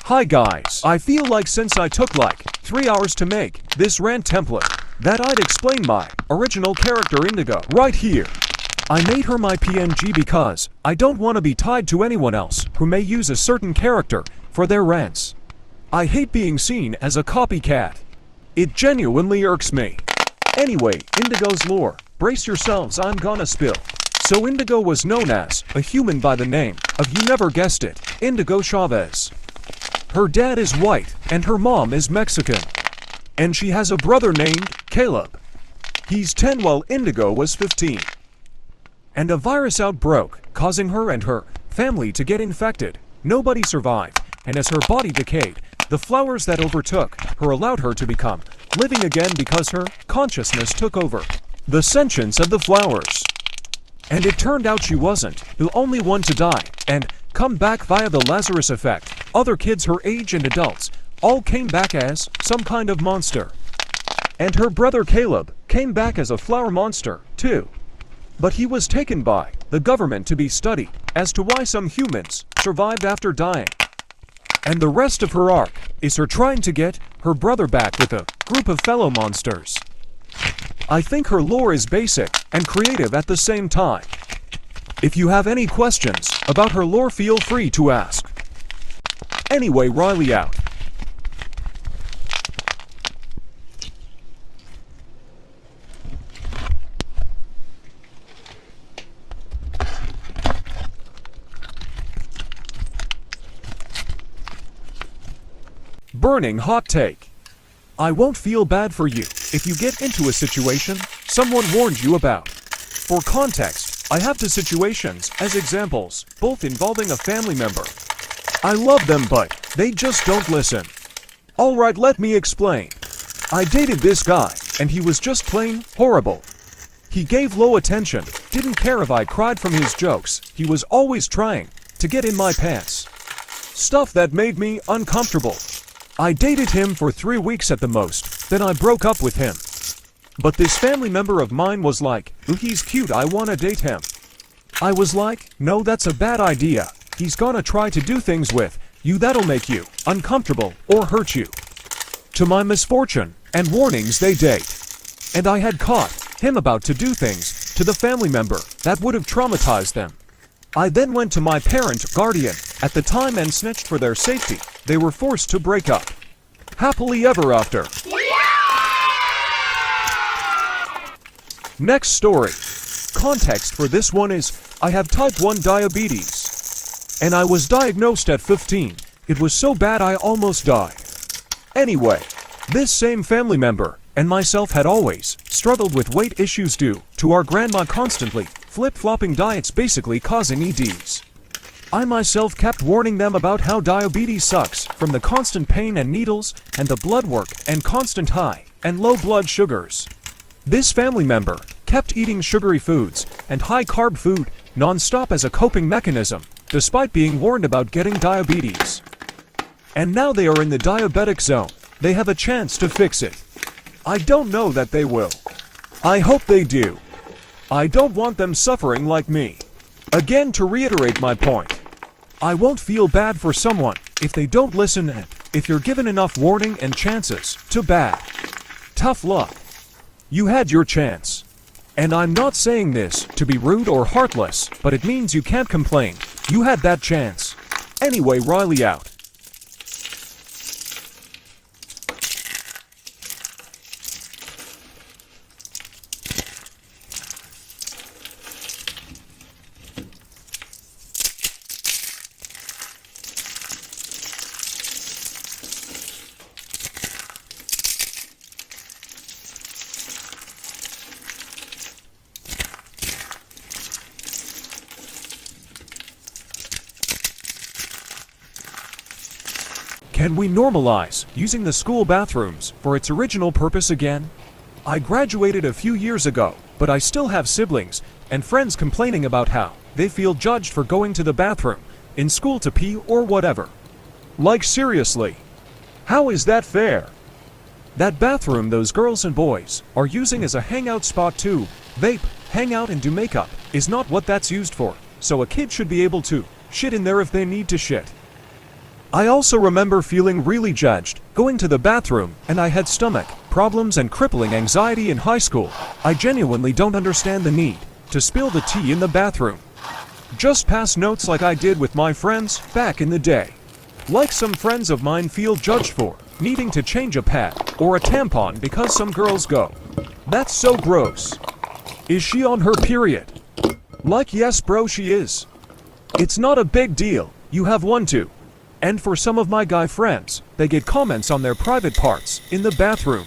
Hi guys, I feel like since I took like 3 hours to make this rant template, that I'd explain my original character Indigo right here. I made her my PNG because I don't want to be tied to anyone else who may use a certain character for their rants. I hate being seen as a copycat. It genuinely irks me. Anyway, Indigo's lore. Brace yourselves, I'm gonna spill. So Indigo was known as a human by the name of, you never guessed it, Indigo Chavez. Her dad is white and her mom is Mexican. And she has a brother named Caleb. He's 10 while Indigo was 15. And a virus outbroke, causing her and her family to get infected. Nobody survived, and as her body decayed, the flowers that overtook her allowed her to become living again because her consciousness took over the sentience of the flowers. And it turned out she wasn't the only one to die and come back via the Lazarus effect. Other kids her age and adults all came back as some kind of monster. And her brother Caleb came back as a flower monster, too. But he was taken by the government to be studied as to why some humans survived after dying. And the rest of her arc is her trying to get her brother back with a group of fellow monsters. I think her lore is basic and creative at the same time. If you have any questions about her lore, feel free to ask. Anyway, Riley out. Burning hot take. I won't feel bad for you if you get into a situation someone warned you about. For context, I have two situations as examples, both involving a family member. I love them, but they just don't listen. Alright, let me explain. I dated this guy, and he was just plain horrible. He gave low attention, didn't care if I cried from his jokes, he was always trying to get in my pants. Stuff that made me uncomfortable. I dated him for 3 weeks at the most, then I broke up with him. But this family member of mine was like, "Ooh, he's cute, I wanna date him." I was like, no, that's a bad idea. He's gonna try to do things with you that'll make you uncomfortable or hurt you. To my misfortune and warnings, they date. And I had caught him about to do things to the family member that would have traumatized them. I then went to my parent guardian at the time and snitched for their safety. They were forced to break up. Happily ever after. Next story. Context for this one is, I have type 1 diabetes. And I was diagnosed at 15. It was so bad I almost died. Anyway, this same family member and myself had always struggled with weight issues due to our grandma constantly flip-flopping diets, basically causing EDs. I myself kept warning them about how diabetes sucks, from the constant pain and needles, and the blood work, and constant high and low blood sugars. This family member kept eating sugary foods and high-carb food non-stop as a coping mechanism, despite being warned about getting diabetes. And now they are in the diabetic zone. They have a chance to fix it. I don't know that they will. I hope they do. I don't want them suffering like me. Again, to reiterate my point, I won't feel bad for someone if they don't listen, and if you're given enough warning and chances, too bad. Tough luck. You had your chance. And I'm not saying this to be rude or heartless, but it means you can't complain. You had that chance. Anyway, Riley out. Can we normalize using the school bathrooms for its original purpose again? I graduated a few years ago, but I still have siblings and friends complaining about how they feel judged for going to the bathroom in school to pee or whatever. Like, seriously, how is that fair? That bathroom those girls and boys are using as a hangout spot to vape, hang out and do makeup is not what that's used for, so a kid should be able to shit in there if they need to shit. I also remember feeling really judged, going to the bathroom, and I had stomach problems and crippling anxiety in high school. I genuinely don't understand the need to spill the tea in the bathroom. Just pass notes like I did with my friends back in the day. Like some friends of mine feel judged for needing to change a pad or a tampon because some girls go, "That's so gross. Is she on her period?" Like, yes bro, she is. It's not a big deal, you have one too. And for some of my guy friends, they get comments on their private parts in the bathroom.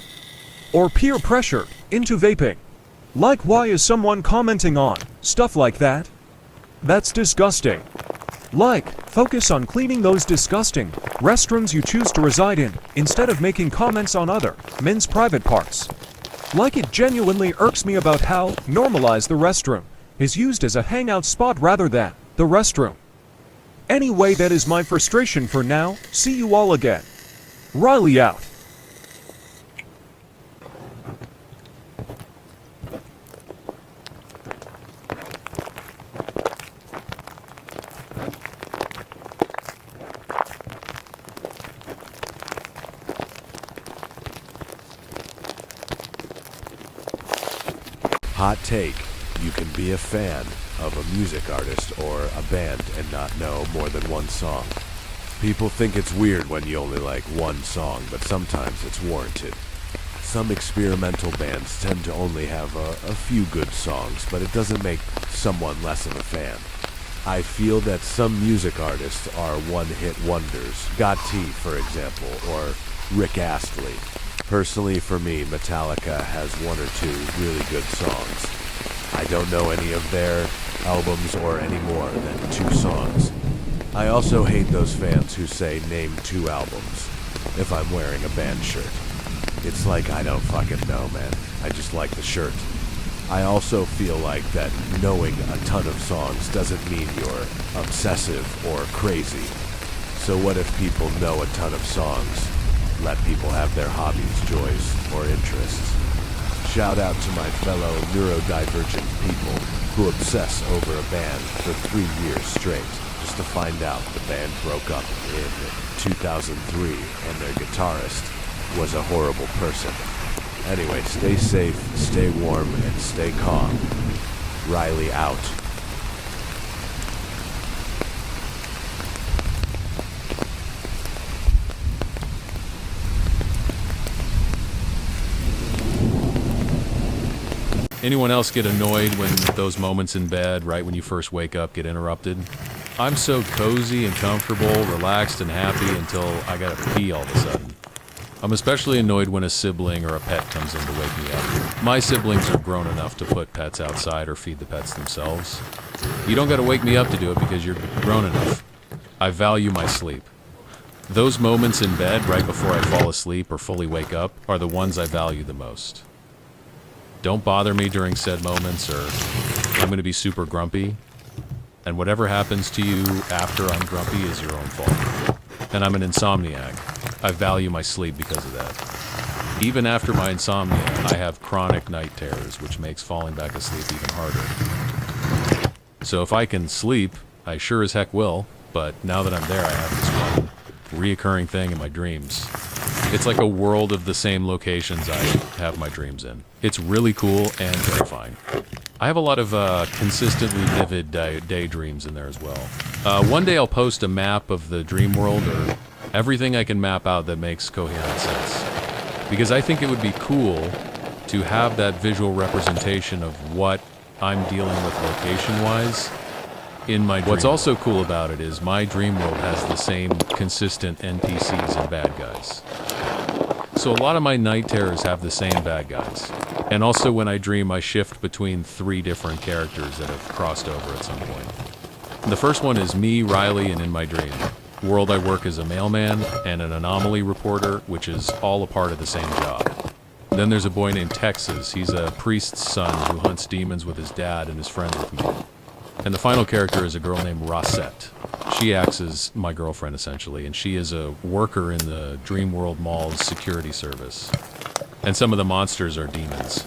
Or peer pressure into vaping. Like, why is someone commenting on stuff like that? That's disgusting. Like, focus on cleaning those disgusting restrooms you choose to reside in, instead of making comments on other men's private parts. Like, it genuinely irks me about how normalized the restroom is used as a hangout spot rather than the restroom. Anyway, that is my frustration for now. See you all again. Riley out. Hot take. You can be a fan of a music artist or a band and not know more than one song. People think it's weird when you only like one song, but sometimes it's warranted. Some experimental bands tend to only have a few good songs, but it doesn't make someone less of a fan. I feel that some music artists are one-hit wonders. Gotti, for example, or Rick Astley. Personally, for me, Metallica has one or two really good songs. I don't know any of their albums or any more than 2 songs. I also hate those fans who say name 2 albums if I'm wearing a band shirt. It's like, I don't fucking know, man. I just like the shirt. I also feel like that knowing a ton of songs doesn't mean you're obsessive or crazy. So what if people know a ton of songs? Let people have their hobbies, joys, or interests. Shout out to my fellow neurodivergent people who obsess over a band for 3 years straight, just to find out the band broke up in 2003 and their guitarist was a horrible person. Anyway, stay safe, stay warm, and stay calm. Riley out. Anyone else get annoyed when those moments in bed, right when you first wake up, get interrupted? I'm so cozy and comfortable, relaxed and happy until I gotta pee all of a sudden. I'm especially annoyed when a sibling or a pet comes in to wake me up. My siblings are grown enough to put pets outside or feed the pets themselves. You don't gotta wake me up to do it because you're grown enough. I value my sleep. Those moments in bed right before I fall asleep or fully wake up are the ones I value the most. Don't bother me during said moments or I'm going to be super grumpy. And whatever happens to you after I'm grumpy is your own fault. And I'm an insomniac. I value my sleep because of that. Even after my insomnia, I have chronic night terrors, which makes falling back asleep even harder. So if I can sleep, I sure as heck will. But now that I'm there, I have this one reoccurring thing in my dreams. It's like a world of the same locations I have my dreams in. It's really cool and terrifying. I have a lot of consistently vivid daydreams in there as well. One day I'll post a map of the dream world or everything I can map out that makes coherent sense. Because I think it would be cool to have that visual representation of what I'm dealing with location-wise in my dream. What's also cool about it is my dream world has the same consistent NPCs and bad guys. So a lot of my night terrors have the same bad guys. And also when I dream, I shift between 3 different characters that have crossed over at some point. The first one is me, Riley, and in my dream. World I work as a mailman and an anomaly reporter, which is all a part of the same job. Then there's a boy named Texas. He's a priest's son who hunts demons with his dad and is friends with me. And the final character is a girl named Rossette. She acts as my girlfriend, essentially, and she is a worker in the Dream World Mall's security service. And some of the monsters are demons.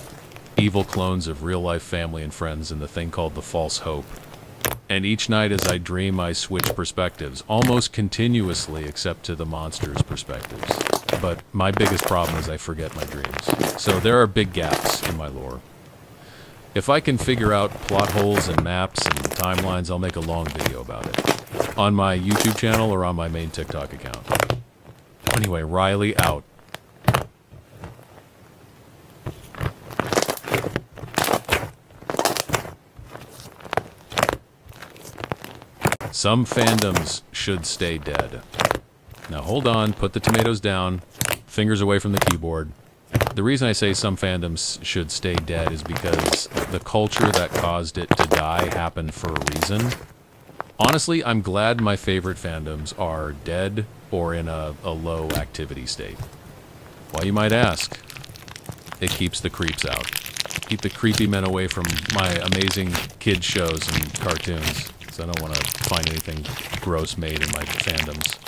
Evil clones of real-life family and friends in the thing called the False Hope. And each night as I dream, I switch perspectives, almost continuously except to the monster's perspectives. But my biggest problem is I forget my dreams. So there are big gaps in my lore. If I can figure out plot holes and maps and timelines, I'll make a long video about it. On my YouTube channel or on my main TikTok account. Anyway, Riley out. Some fandoms should stay dead. Now hold on, put the tomatoes down, fingers away from the keyboard. The reason I say some fandoms should stay dead is because the culture that caused it to die happened for a reason. Honestly, I'm glad my favorite fandoms are dead or in a low activity state. Why, you might ask? It keeps the creeps out. Keep the creepy men away from my amazing kid shows and cartoons. I don't want to find anything gross made in my fandoms.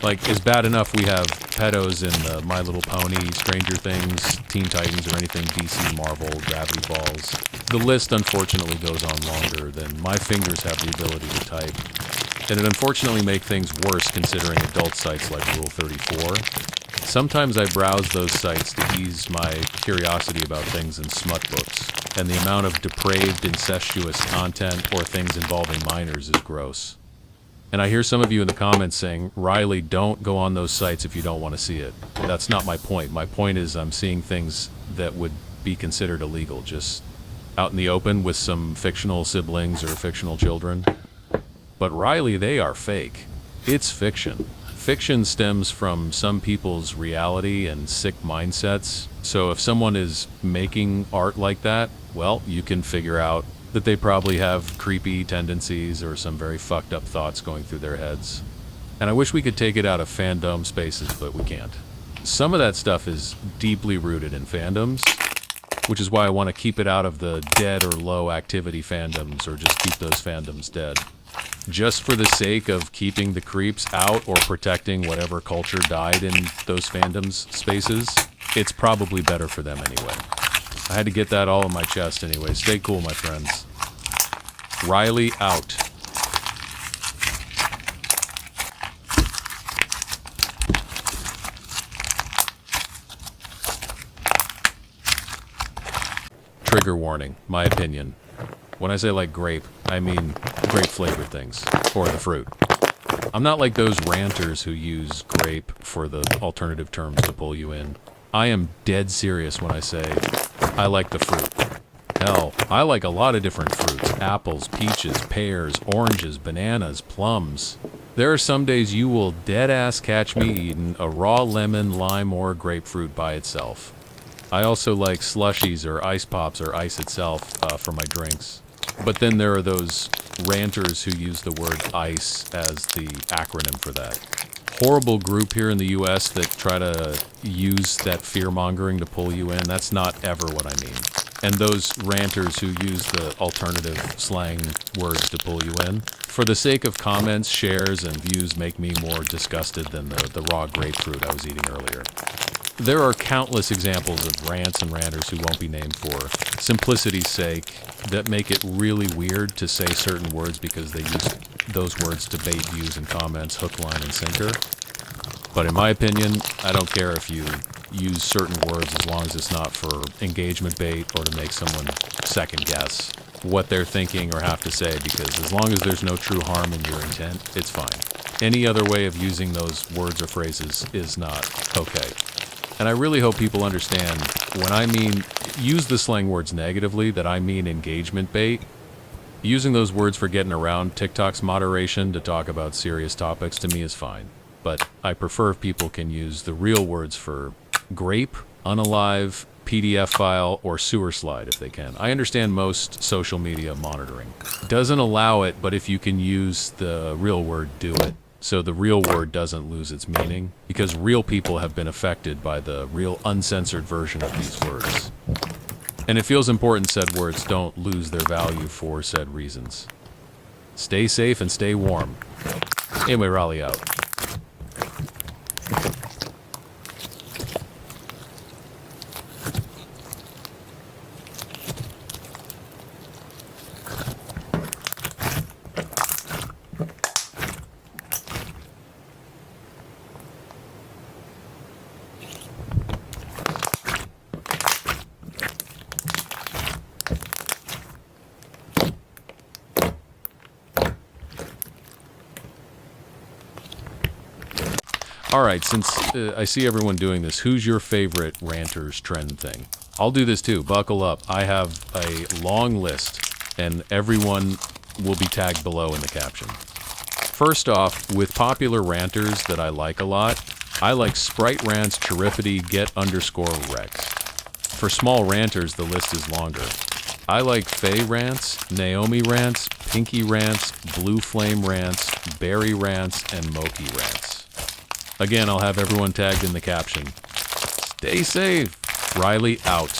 Like, it's bad enough we have pedos in the My Little Pony, Stranger Things, Teen Titans, or anything DC, Marvel, Gravity Falls. The list, unfortunately, goes on longer than my fingers have the ability to type. And it unfortunately makes things worse considering adult sites like Rule 34. Sometimes I browse those sites to ease my curiosity about things in smut books, and the amount of depraved, incestuous content or things involving minors is gross. And I hear some of you in the comments saying, Riley, don't go on those sites if you don't want to see it. That's not my point. My point is I'm seeing things that would be considered illegal, just out in the open with some fictional siblings or fictional children. But Riley, they are fake. It's fiction. Fiction stems from some people's reality and sick mindsets. So if someone is making art like that, well, you can figure out that they probably have creepy tendencies or some very fucked up thoughts going through their heads. And I wish we could take it out of fandom spaces, but we can't. Some of that stuff is deeply rooted in fandoms, which is why I want to keep it out of the dead or low activity fandoms, or just keep those fandoms dead. Just for the sake of keeping the creeps out or protecting whatever culture died in those fandoms spaces, it's probably better for them anyway. I had to get that all in my chest anyway. Stay cool, my friends. Riley out. Trigger warning, my opinion. When I say like grape, I mean grape flavored things, or the fruit. I'm not like those ranters who use grape for the alternative terms to pull you in. I am dead serious when I say I like the fruit. Hell, I like a lot of different fruits. Apples, peaches, pears, oranges, bananas, plums. There are some days you will dead-ass catch me eating a raw lemon, lime, or grapefruit by itself. I also like slushies or ice pops or ice itself for my drinks. But then there are those ranters who use the word ICE as the acronym for that. Horrible group here in the US that try to use that fear-mongering to pull you in. That's not ever what I mean. And those ranters who use the alternative slang words to pull you in, for the sake of comments, shares, and views, make me more disgusted than the raw grapefruit I was eating earlier. There are countless examples of rants and ranters who won't be named for simplicity's sake that make it really weird to say certain words because they use those words to bait views and comments, hook, line, and sinker. But in my opinion, I don't care if you use certain words as long as it's not for engagement bait or to make someone second guess what they're thinking or have to say, because as long as there's no true harm in your intent, it's fine. Any other way of using those words or phrases is not okay. And I really hope people understand when I mean use the slang words negatively, that I mean engagement bait. Using those words for getting around TikTok's moderation to talk about serious topics to me is fine. But I prefer if people can use the real words for grape, unalive, PDF file, or sewer slide if they can. I understand most social media monitoring doesn't allow it, but if you can use the real word, do it. So the real word doesn't lose its meaning, because real people have been affected by the real uncensored version of these words. And it feels important said words don't lose their value for said reasons. Stay safe and stay warm. Anyway, Raleigh out. All right, since I see everyone doing this, who's your favorite ranters trend thing? I'll do this too. Buckle up. I have a long list, and everyone will be tagged below in the caption. First off, with popular ranters that I like a lot, I like Sprite Rants, Chirifity, Get_Rex. For small ranters, the list is longer. I like Faye Rants, Naomi Rants, Pinky Rants, Blue Flame Rants, Berry Rants, and Moki Rants. Again, I'll have everyone tagged in the caption. Stay safe. Riley out.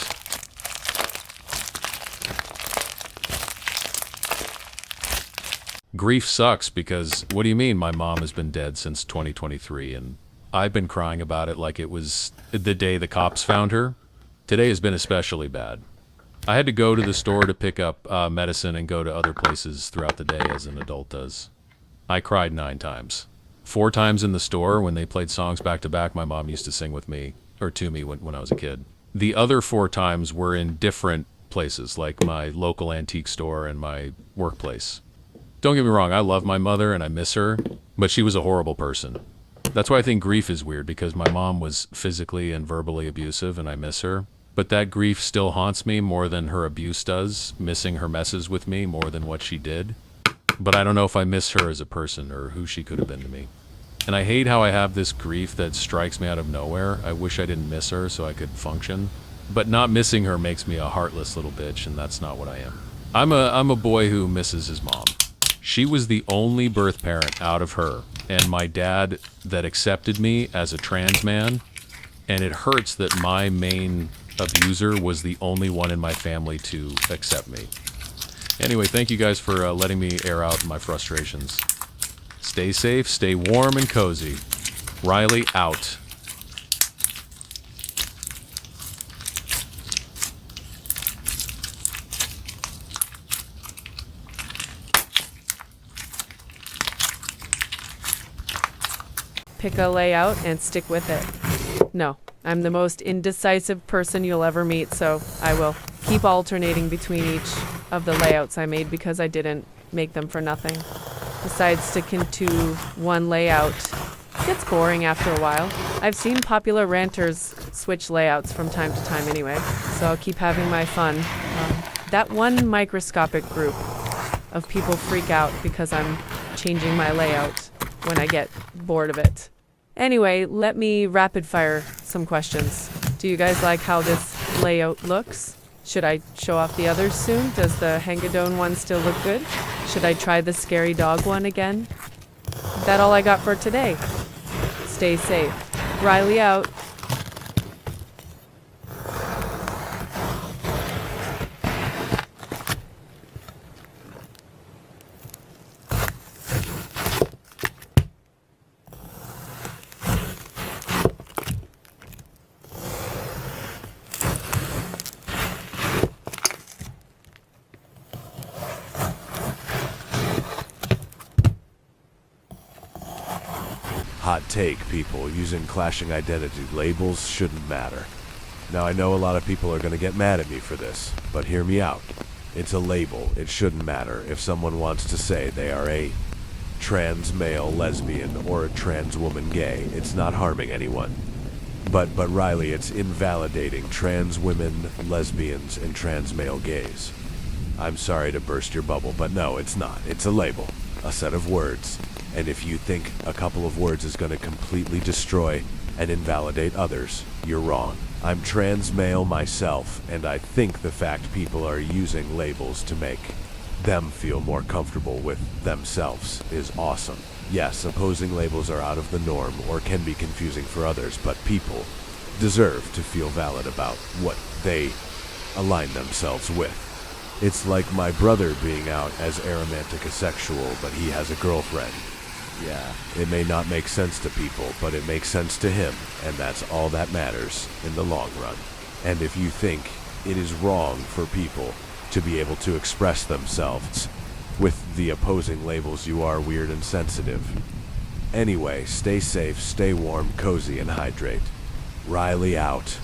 Grief sucks because, what do you mean my mom has been dead since 2023 and I've been crying about it like it was the day the cops found her? Today has been especially bad. I had to go to the store to pick up medicine and go to other places throughout the day as an adult does. I cried 9 times. 4 times in the store when they played songs back to back my mom used to sing with me, or to me when I was a kid. The other 4 times were in different places, like my local antique store and my workplace. Don't get me wrong, I love my mother and I miss her, but she was a horrible person. That's why I think grief is weird, because my mom was physically and verbally abusive and I miss her. But that grief still haunts me more than her abuse does, missing her messes with me more than what she did. But I don't know if I miss her as a person or who she could have been to me. And I hate how I have this grief that strikes me out of nowhere. I wish I didn't miss her so I could function. But not missing her makes me a heartless little bitch, and that's not what I am. I'm a boy who misses his mom. She was the only birth parent out of her, and my dad that accepted me as a trans man, and it hurts that my main abuser was the only one in my family to accept me. Anyway, thank you guys for letting me air out my frustrations. Stay safe, stay warm and cozy. Riley out. Pick a layout and stick with it. No, I'm the most indecisive person you'll ever meet, so I will keep alternating between each of the layouts I made because I didn't make them for nothing. Besides, sticking to one layout gets boring after a while. I've seen popular ranters switch layouts from time to time anyway, so I'll keep having my fun. That one microscopic group of people freak out because I'm changing my layout when I get bored of it. Anyway, let me rapid fire some questions. Do you guys like how this layout looks? Should I show off the others soon? Does the Hangadone one still look good? Should I try the scary dog one again? That all I got for today. Stay safe. Riley out. Hot take, people. Using clashing identity labels shouldn't matter. Now, I know a lot of people are going to get mad at me for this, but hear me out. It's a label. It shouldn't matter if someone wants to say they are a trans male lesbian or a trans woman gay. It's not harming anyone. But Riley, it's invalidating trans women, lesbians, and trans male gays. I'm sorry to burst your bubble, but no, it's not. It's a label. A set of words. And if you think a couple of words is going to completely destroy and invalidate others, you're wrong. I'm trans male myself, and I think the fact people are using labels to make them feel more comfortable with themselves is awesome. Yes, opposing labels are out of the norm or can be confusing for others, but people deserve to feel valid about what they align themselves with. It's like my brother being out as aromantic asexual, but he has a girlfriend. Yeah, it may not make sense to people, but it makes sense to him, and that's all that matters in the long run. And if you think it is wrong for people to be able to express themselves with the opposing labels, you are weird and sensitive. Anyway, stay safe, stay warm, cozy, and hydrate. Riley out.